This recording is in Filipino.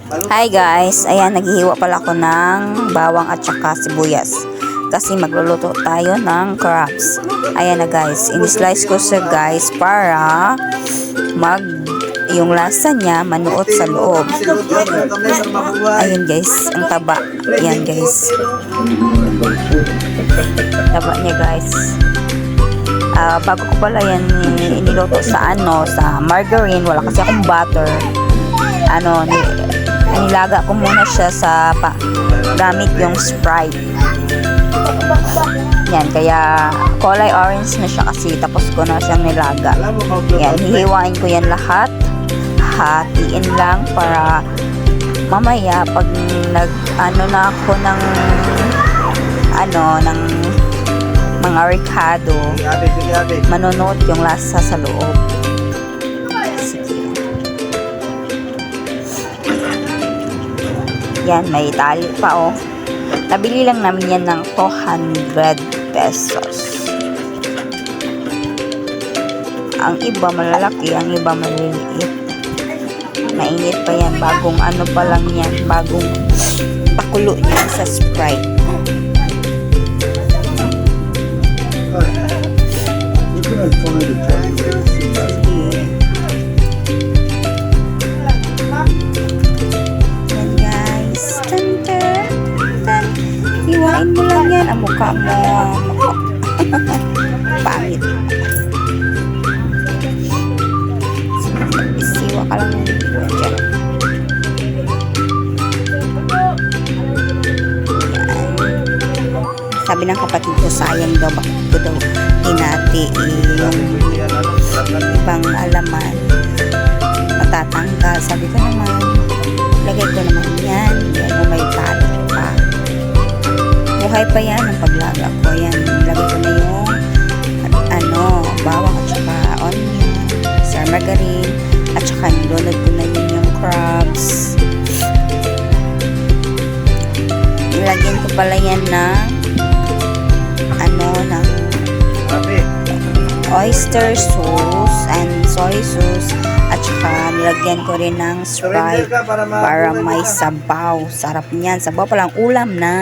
Hi guys, ayan naghihiwa pala ako ng bawang at saka sibuyas kasi magluluto tayo ng crabs. Ayan na guys, in-slice ko siya guys para yung lasa niya manuot sa loob. Ayun guys, ang taba. Ayan guys, taba niya guys. Bago ko pala yan iniluto sa margarine, wala kasi akong butter. Nilaga ko muna siya sa gamit yung Sprite. Yan, kaya kulay orange na siya kasi tapos ko na siyang nilaga. Yan, hihiwain ko yan lahat. Hatiin lang para mamaya pag na ako ng mga ricado, manunod yung lasa sa loob. Yan, may tali pa oh. Nabili lang namin yan ng 200 pesos. Ang iba malalaki, ang iba maliliit. Mainit pa yan, bagong pa lang yan, bagong pakulo yan sa Sprite. Hiwain mo lang yan. Ang mukha mo. Pangit. Isiwa ka lang ng dyan. Sabi ng kapatid ko, sayang daw. Bakit ko daw hinati yung ibang alaman. Matatanggal. Sabi ko naman, lagay ko naman yan. Yan o may tali pa. Buhay pa yan ang paglaga ko. Yan, lagay ko na yung bawang at saka onion, sour margarine, at saka nilunod ko na yun yung crabs. Nilagyan ko pala yan ng oyster sauce and soy sauce, at saka nilagyan ko rin ng Sprite para may sabaw. Sarap niyan. Sabaw palang ulam na.